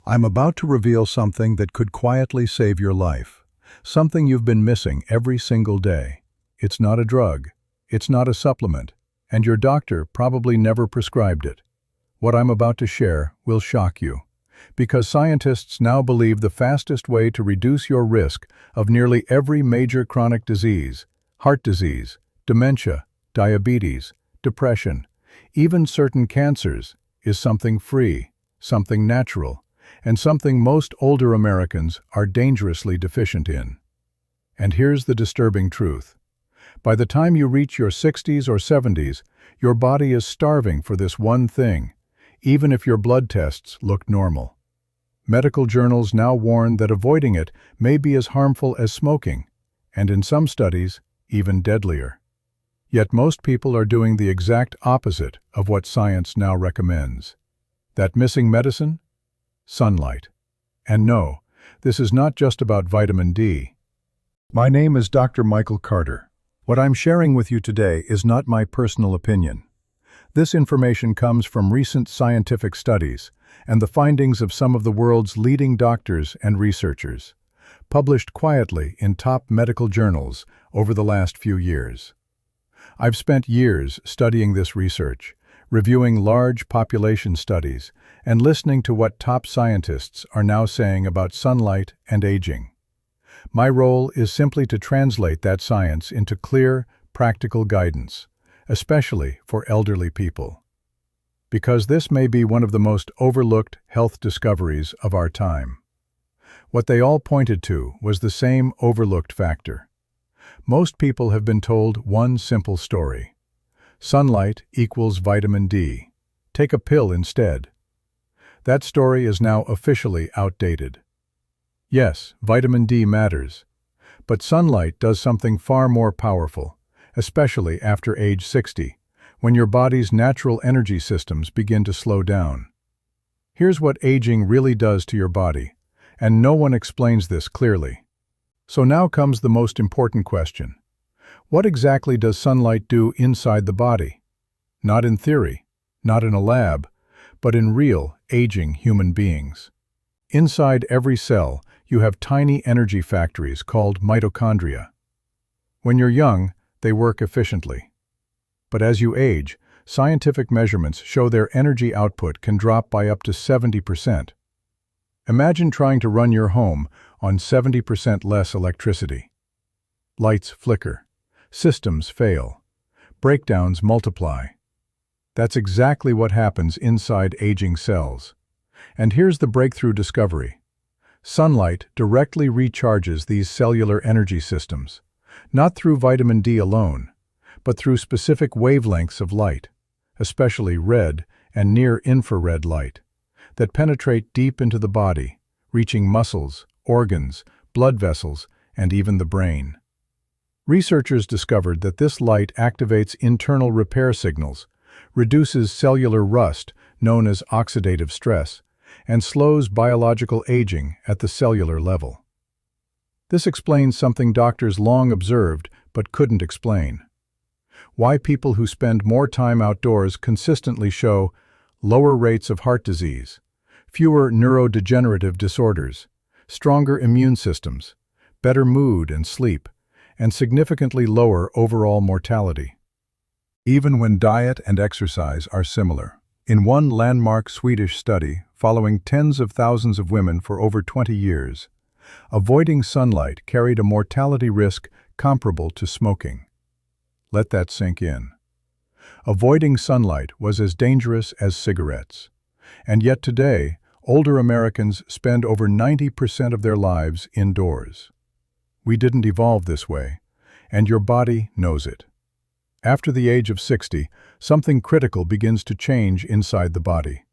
I'm about to reveal something that could quietly save your life. Something you've been missing every single day. It's not a drug. It's not a supplement. And your doctor probably never prescribed it. What I'm about to share will shock you. Because scientists now believe the fastest way to reduce your risk of nearly every major chronic disease, heart disease, dementia, diabetes, depression, even certain cancers, is something free, something natural, and something most older Americans are dangerously deficient in. And here's the disturbing truth. By the time you reach your 60s or 70s, your body is starving for this one thing, even if your blood tests look normal. Medical journals now warn that avoiding it may be as harmful as smoking, and in some studies, even deadlier. Yet most people are doing the exact opposite of what science now recommends. That missing medicine? Sunlight. And no, this is not just about vitamin D. My name is Dr. Michael Carter. What I'm sharing with you today is not my personal opinion. This information comes from recent scientific studies and the findings of some of the world's leading doctors and researchers, published quietly in top medical journals over the last few years. I've spent years studying this research, reviewing large population studies, and listening to what top scientists are now saying about sunlight and aging. My role is simply to translate that science into clear, practical guidance, especially for elderly people. Because this may be one of the most overlooked health discoveries of our time. What they all pointed to was the same overlooked factor. Most people have been told one simple story. Sunlight equals vitamin D. Take a pill instead. That story is now officially outdated. Yes, vitamin D matters, but sunlight does something far more powerful, especially after age 60, when your body's natural energy systems begin to slow down. Here's what aging really does to your body, and no one explains this clearly. So now comes the most important question. What exactly does sunlight do inside the body? Not in theory, not in a lab, but in real, aging human beings. Inside every cell, you have tiny energy factories called mitochondria. When you're young, they work efficiently. But as you age, scientific measurements show their energy output can drop by up to 70%. Imagine trying to run your home on 70% less electricity. Lights flicker. Systems fail. Breakdowns multiply. That's exactly what happens inside aging cells. And here's the breakthrough discovery. Sunlight directly recharges these cellular energy systems, not through vitamin D alone, but through specific wavelengths of light, especially red and near-infrared light, that penetrate deep into the body, reaching muscles, organs, blood vessels, and even the brain. Researchers discovered that this light activates internal repair signals, reduces cellular rust, known as oxidative stress, and slows biological aging at the cellular level. This explains something doctors long observed but couldn't explain. Why people who spend more time outdoors consistently show lower rates of heart disease, fewer neurodegenerative disorders, stronger immune systems, better mood and sleep, and significantly lower overall mortality. Even when diet and exercise are similar. In one landmark Swedish study, following tens of thousands of women for over 20 years, avoiding sunlight carried a mortality risk comparable to smoking. Let that sink in. Avoiding sunlight was as dangerous as cigarettes. And yet today, older Americans spend over 90% of their lives indoors. We didn't evolve this way, and your body knows it. After the age of 60, something critical begins to change inside the body,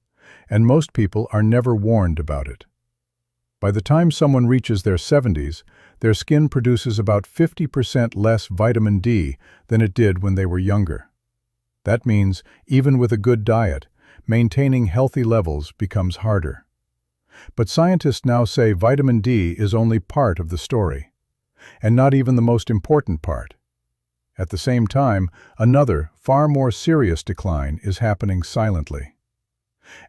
and most people are never warned about it. By the time someone reaches their 70s, their skin produces about 50% less vitamin D than it did when they were younger. That means, even with a good diet, maintaining healthy levels becomes harder. But scientists now say vitamin D is only part of the story, and not even the most important part. At the same time, another, far more serious decline is happening silently.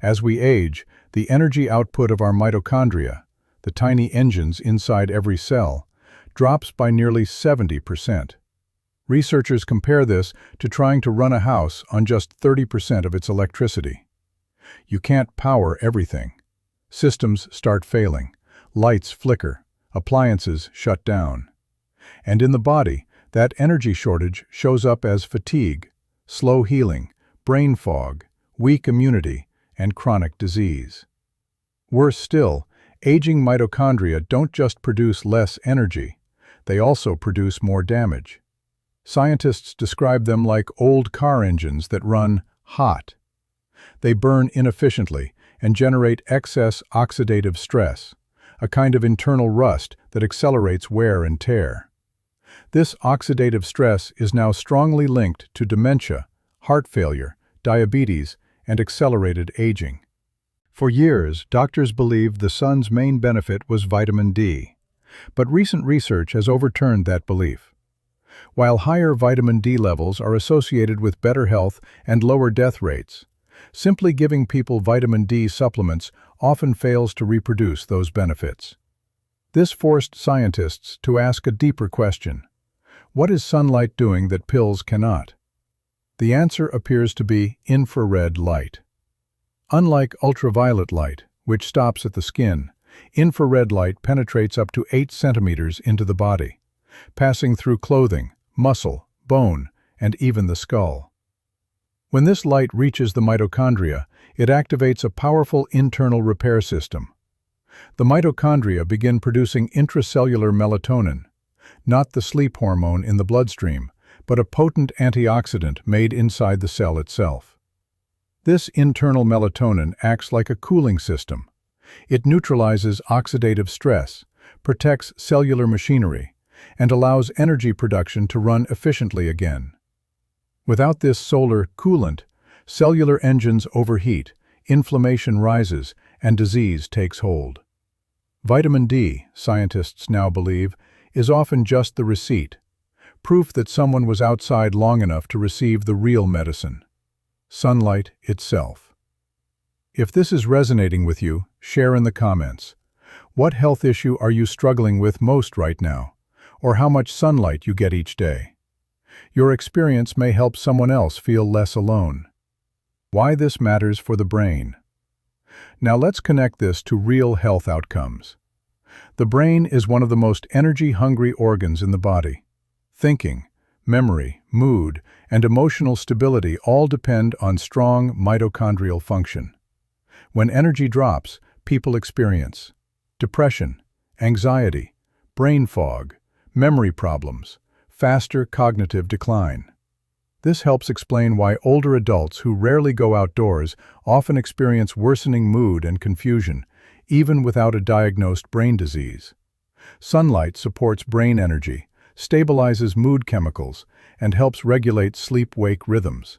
As we age, the energy output of our mitochondria, the tiny engines inside every cell, drops by nearly 70%. Researchers compare this to trying to run a house on just 30% of its electricity. You can't power everything. Systems start failing, lights flicker, appliances shut down. And in the body, that energy shortage shows up as fatigue, slow healing, brain fog, weak immunity, and chronic disease. Worse still, aging mitochondria don't just produce less energy, they also produce more damage. Scientists describe them like old car engines that run hot. They burn inefficiently and generate excess oxidative stress, a kind of internal rust that accelerates wear and tear. This oxidative stress is now strongly linked to dementia, heart failure, diabetes, and accelerated aging. For years, doctors believed the sun's main benefit was vitamin D, but recent research has overturned that belief. While higher vitamin D levels are associated with better health and lower death rates, simply giving people vitamin D supplements often fails to reproduce those benefits. This forced scientists to ask a deeper question: what is sunlight doing that pills cannot? The answer appears to be infrared light. Unlike ultraviolet light, which stops at the skin, infrared light penetrates up to 8 centimeters into the body, passing through clothing, muscle, bone, and even the skull. When this light reaches the mitochondria, it activates a powerful internal repair system. The mitochondria begin producing intracellular melatonin, not the sleep hormone in the bloodstream, but a potent antioxidant made inside the cell itself. This internal melatonin acts like a cooling system. It neutralizes oxidative stress, protects cellular machinery, and allows energy production to run efficiently again. Without this solar coolant, cellular engines overheat, inflammation rises, and disease takes hold. Vitamin D, scientists now believe, is often just the receipt, proof that someone was outside long enough to receive the real medicine: sunlight itself. If this is resonating with you, share in the comments. What health issue are you struggling with most right now, or how much sunlight you get each day? Your experience may help someone else feel less alone. Why this matters for the brain. Now let's connect this to real health outcomes. The brain is one of the most energy-hungry organs in the body. Thinking, memory, mood, and emotional stability all depend on strong mitochondrial function. When energy drops, people experience depression, anxiety, brain fog, memory problems, faster cognitive decline. This helps explain why older adults who rarely go outdoors often experience worsening mood and confusion, even without a diagnosed brain disease. Sunlight supports brain energy, stabilizes mood chemicals, and helps regulate sleep-wake rhythms.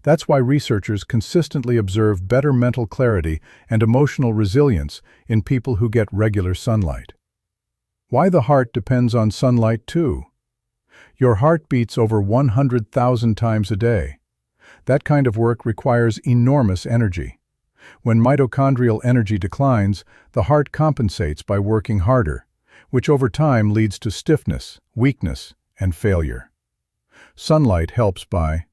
That's why researchers consistently observe better mental clarity and emotional resilience in people who get regular sunlight. Why the heart depends on sunlight too. Your heart beats over 100,000 times a day. That kind of work requires enormous energy. When mitochondrial energy declines, the heart compensates by working harder, which over time leads to stiffness, weakness, and failure. Sunlight helps by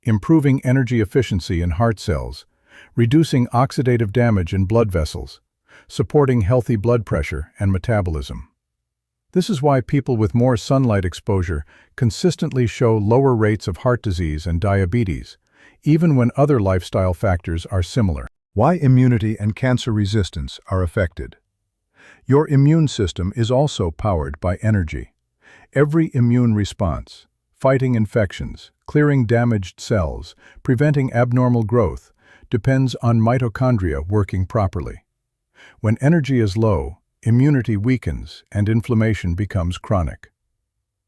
improving energy efficiency in heart cells, reducing oxidative damage in blood vessels, supporting healthy blood pressure and metabolism. This is why people with more sunlight exposure consistently show lower rates of heart disease and diabetes, even when other lifestyle factors are similar. Why immunity and cancer resistance are affected. Your immune system is also powered by energy. Every immune response, fighting infections, clearing damaged cells, preventing abnormal growth, depends on mitochondria working properly. When energy is low, immunity weakens and inflammation becomes chronic.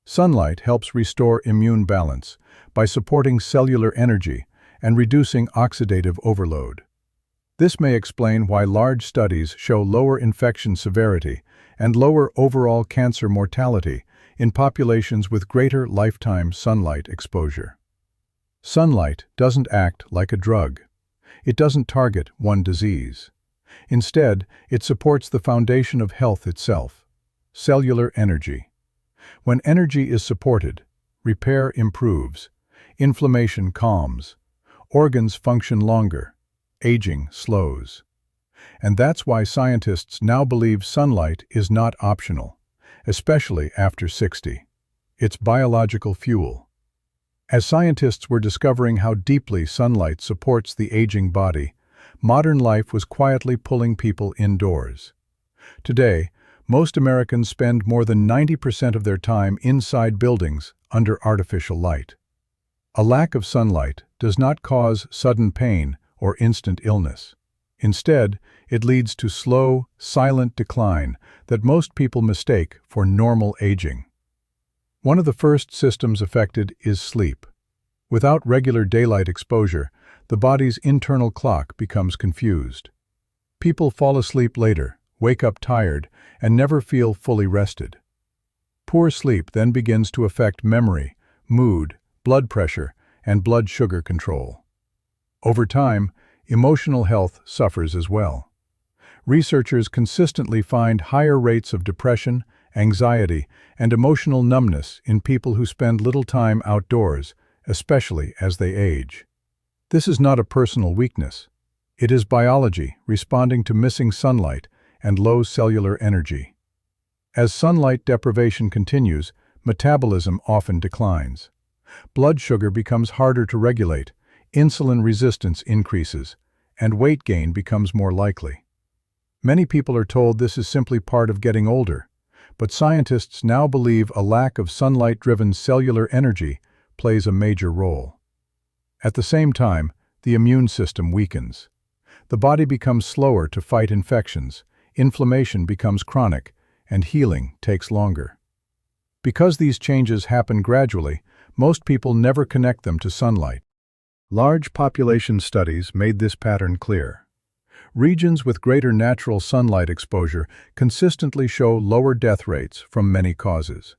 Sunlight helps restore immune balance by supporting cellular energy and reducing oxidative overload. This may explain why large studies show lower infection severity and lower overall cancer mortality in populations with greater lifetime sunlight exposure. Sunlight doesn't act like a drug. It doesn't target one disease. Instead, it supports the foundation of health itself: cellular energy. When energy is supported, repair improves, inflammation calms, organs function longer, aging slows. And that's why scientists now believe sunlight is not optional, especially after 60. It's biological fuel. As scientists were discovering how deeply sunlight supports the aging body, modern life was quietly pulling people indoors. Today, most Americans spend more than 90% of their time inside buildings under artificial light. A lack of sunlight does not cause sudden pain or instant illness. Instead, it leads to slow, silent decline that most people mistake for normal aging. One of the first systems affected is sleep. Without regular daylight exposure, the body's internal clock becomes confused. People fall asleep later, wake up tired, and never feel fully rested. Poor sleep then begins to affect memory, mood, blood pressure, and blood sugar control. Over time, emotional health suffers as well. Researchers consistently find higher rates of depression, anxiety, and emotional numbness in people who spend little time outdoors, especially as they age. This is not a personal weakness. It is biology responding to missing sunlight and low cellular energy. As sunlight deprivation continues, metabolism often declines. Blood sugar becomes harder to regulate, insulin resistance increases, and weight gain becomes more likely. Many people are told this is simply part of getting older, but scientists now believe a lack of sunlight-driven cellular energy plays a major role. At the same time, the immune system weakens. The body becomes slower to fight infections, inflammation becomes chronic, and healing takes longer. Because these changes happen gradually, most people never connect them to sunlight. Large population studies made this pattern clear. Regions with greater natural sunlight exposure consistently show lower death rates from many causes.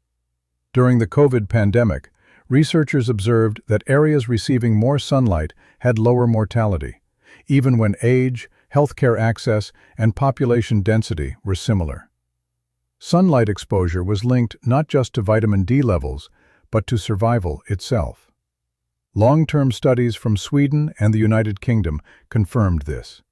During the COVID pandemic, researchers observed that areas receiving more sunlight had lower mortality, even when age, healthcare access, and population density were similar. Sunlight exposure was linked not just to vitamin D levels, but to survival itself. Long-term studies from Sweden and the United Kingdom confirmed this.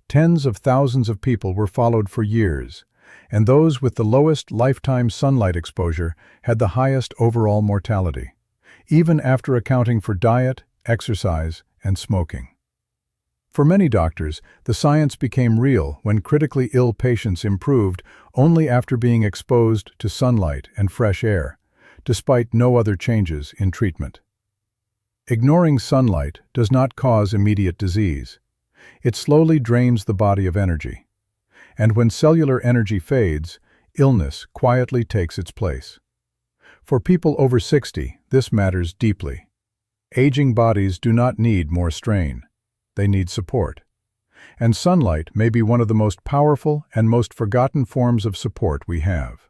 Tens of thousands of people were followed for years, and those with the lowest lifetime sunlight exposure had the highest overall mortality, even after accounting for diet, exercise, and smoking. For many doctors, the science became real when critically ill patients improved only after being exposed to sunlight and fresh air, despite no other changes in treatment. Ignoring sunlight does not cause immediate disease. It slowly drains the body of energy. And when cellular energy fades, illness quietly takes its place. For people over 60, this matters deeply. Aging bodies do not need more strain. They need support. And sunlight may be one of the most powerful and most forgotten forms of support we have.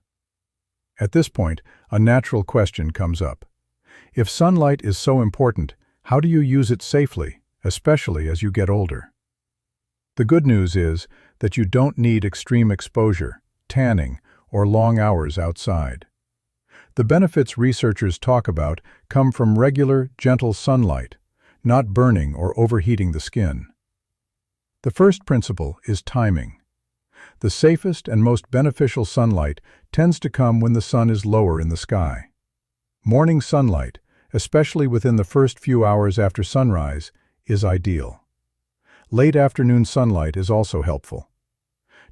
At this point, a natural question comes up. If sunlight is so important, how do you use it safely, especially as you get older? The good news is that you don't need extreme exposure, tanning, or long hours outside. The benefits researchers talk about come from regular, gentle sunlight, not burning or overheating the skin. The first principle is timing. The safest and most beneficial sunlight tends to come when the sun is lower in the sky. Morning sunlight, especially within the first few hours after sunrise, is ideal. Late afternoon sunlight is also helpful.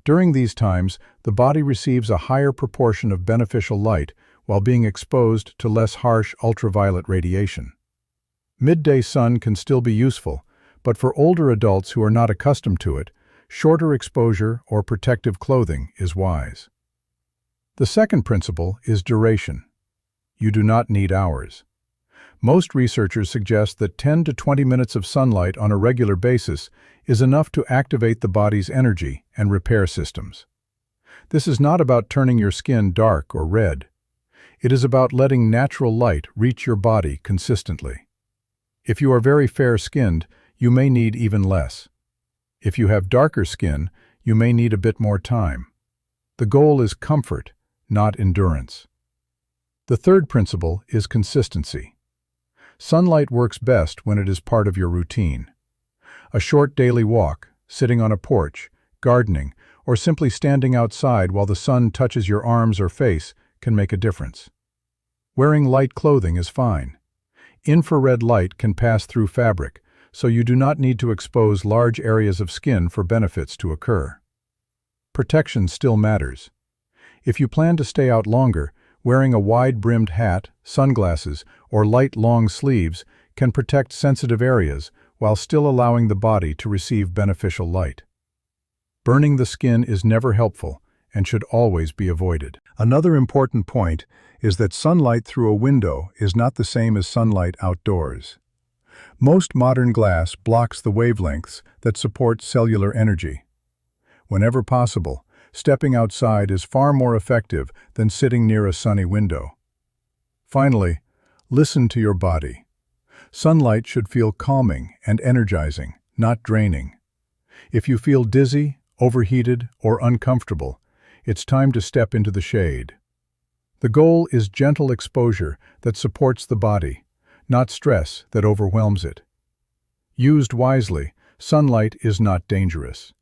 During these times, the body receives a higher proportion of beneficial light while being exposed to less harsh ultraviolet radiation. Midday sun can still be useful, but for older adults who are not accustomed to it, shorter exposure or protective clothing is wise. The second principle is duration. You do not need hours. Most researchers suggest that 10 to 20 minutes of sunlight on a regular basis is enough to activate the body's energy and repair systems. This is not about turning your skin dark or red. It is about letting natural light reach your body consistently. If you are very fair-skinned, you may need even less. If you have darker skin, you may need a bit more time. The goal is comfort, not endurance. The third principle is consistency. Sunlight works best when it is part of your routine. A short daily walk, sitting on a porch, gardening, or simply standing outside while the sun touches your arms or face can make a difference. Wearing light clothing is fine. Infrared light can pass through fabric, so you do not need to expose large areas of skin for benefits to occur. Protection still matters. If you plan to stay out longer, wearing a wide-brimmed hat, sunglasses, or light long sleeves can protect sensitive areas while still allowing the body to receive beneficial light. Burning the skin is never helpful and should always be avoided. Another important point is that sunlight through a window is not the same as sunlight outdoors. Most modern glass blocks the wavelengths that support cellular energy. Whenever possible, stepping outside is far more effective than sitting near a sunny window. Finally, listen to your body. Sunlight should feel calming and energizing, not draining. If you feel dizzy, overheated, or uncomfortable, it's time to step into the shade. The goal is gentle exposure that supports the body, not stress that overwhelms it. Used wisely, sunlight is not dangerous.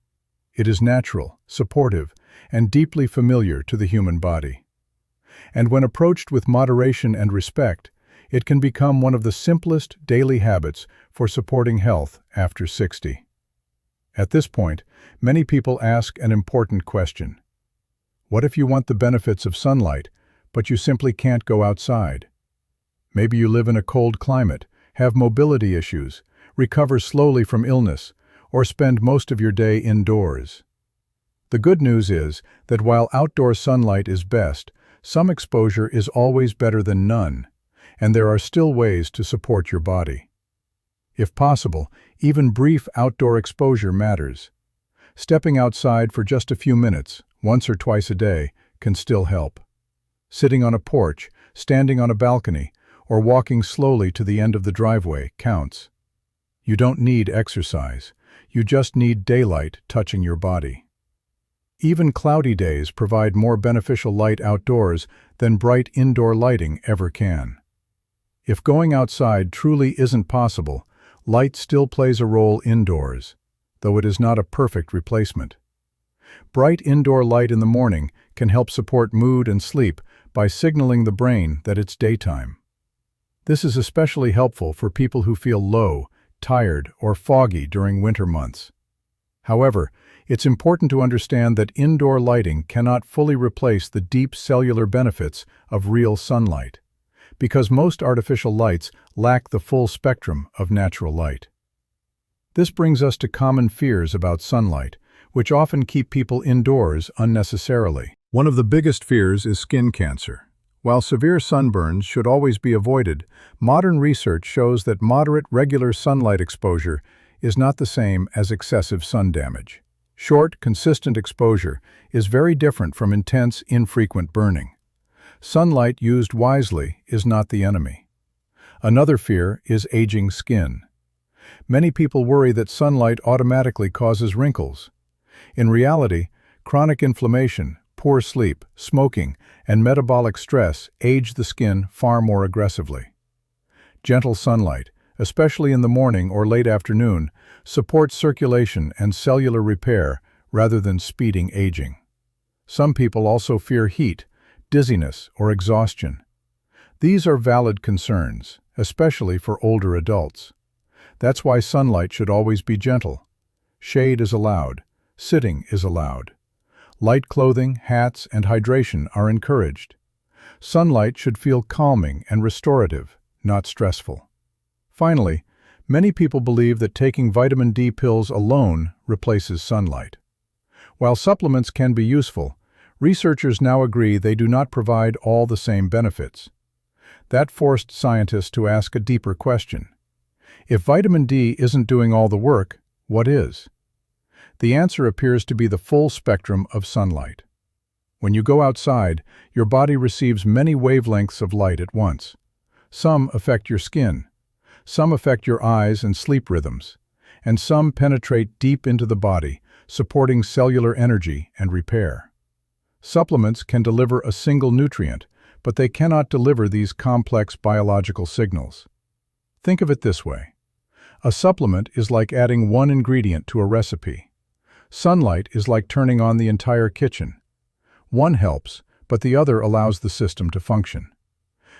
It is natural, supportive, and deeply familiar to the human body. And when approached with moderation and respect, it can become one of the simplest daily habits for supporting health after 60. At this point, many people ask an important question. What if you want the benefits of sunlight, but you simply can't go outside? Maybe you live in a cold climate, have mobility issues, recover slowly from illness, or spend most of your day indoors. The good news is that while outdoor sunlight is best, some exposure is always better than none, and there are still ways to support your body. If possible, even brief outdoor exposure matters. Stepping outside for just a few minutes, once or twice a day, can still help. Sitting on a porch, standing on a balcony, or walking slowly to the end of the driveway counts. You don't need exercise. You just need daylight touching your body. Even cloudy days provide more beneficial light outdoors than bright indoor lighting ever can. If going outside truly isn't possible, light still plays a role indoors, though it is not a perfect replacement. Bright indoor light in the morning can help support mood and sleep by signaling the brain that it's daytime. This is especially helpful for people who feel low, tired, or foggy during winter months. However, it's important to understand that indoor lighting cannot fully replace the deep cellular benefits of real sunlight, because most artificial lights lack the full spectrum of natural light. This brings us to common fears about sunlight, which often keep people indoors unnecessarily. One of the biggest fears is skin cancer. While severe sunburns should always be avoided, modern research shows that moderate, regular sunlight exposure is not the same as excessive sun damage. Short, consistent exposure is very different from intense, infrequent burning. Sunlight used wisely is not the enemy. Another fear is aging skin. Many people worry that sunlight automatically causes wrinkles. In reality, chronic inflammation, poor sleep, smoking, and metabolic stress age the skin far more aggressively. Gentle sunlight, especially in the morning or late afternoon, supports circulation and cellular repair rather than speeding aging. Some people also fear heat, dizziness, or exhaustion. These are valid concerns, especially for older adults. That's why sunlight should always be gentle. Shade is allowed. Sitting is allowed. Light clothing, hats, and hydration are encouraged. Sunlight should feel calming and restorative, not stressful. Finally, many people believe that taking vitamin D pills alone replaces sunlight. While supplements can be useful, researchers now agree they do not provide all the same benefits. That forced scientists to ask a deeper question. If vitamin D isn't doing all the work, what is? The answer appears to be the full spectrum of sunlight. When you go outside, your body receives many wavelengths of light at once. Some affect your skin. Some affect your eyes and sleep rhythms. and some penetrate deep into the body, supporting cellular energy and repair. Supplements can deliver a single nutrient, but they cannot deliver these complex biological signals. Think of it this way. A supplement is like adding one ingredient to a recipe. Sunlight is like turning on the entire kitchen. One helps, but the other allows the system to function.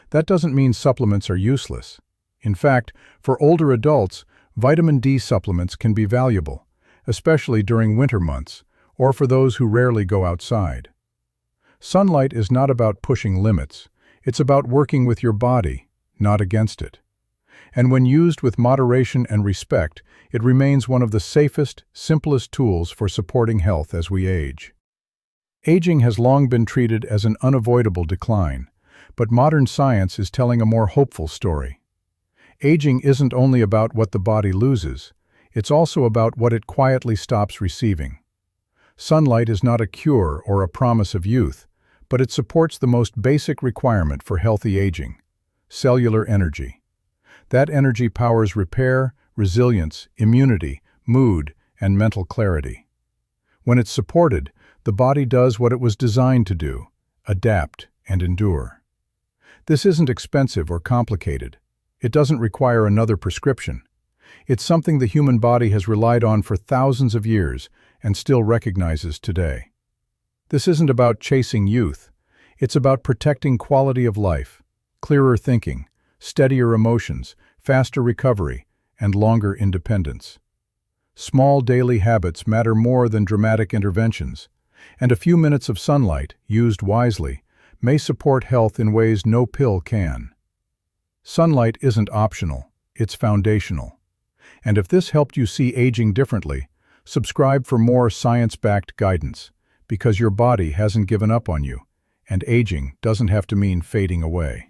That doesn't mean supplements are useless. In fact, for older adults, vitamin D supplements can be valuable, especially during winter months, or for those who rarely go outside. Sunlight is not about pushing limits. It's about working with your body, not against it. And when used with moderation and respect, it remains one of the safest, simplest tools for supporting health as we age. Aging has long been treated as an unavoidable decline, but modern science is telling a more hopeful story. Aging isn't only about what the body loses, it's also about what it quietly stops receiving. Sunlight is not a cure or a promise of youth, but it supports the most basic requirement for healthy aging: cellular energy. That energy powers repair, resilience, immunity, mood, and mental clarity. When it's supported, the body does what it was designed to do: adapt and endure. This isn't expensive or complicated. It doesn't require another prescription. It's something the human body has relied on for thousands of years and still recognizes today. This isn't about chasing youth. It's about protecting quality of life, clearer thinking, steadier emotions, faster recovery, and longer independence. Small daily habits matter more than dramatic interventions, and a few minutes of sunlight, used wisely, may support health in ways no pill can. Sunlight isn't optional, it's foundational. And if this helped you see aging differently, subscribe for more science-backed guidance, because your body hasn't given up on you, and aging doesn't have to mean fading away.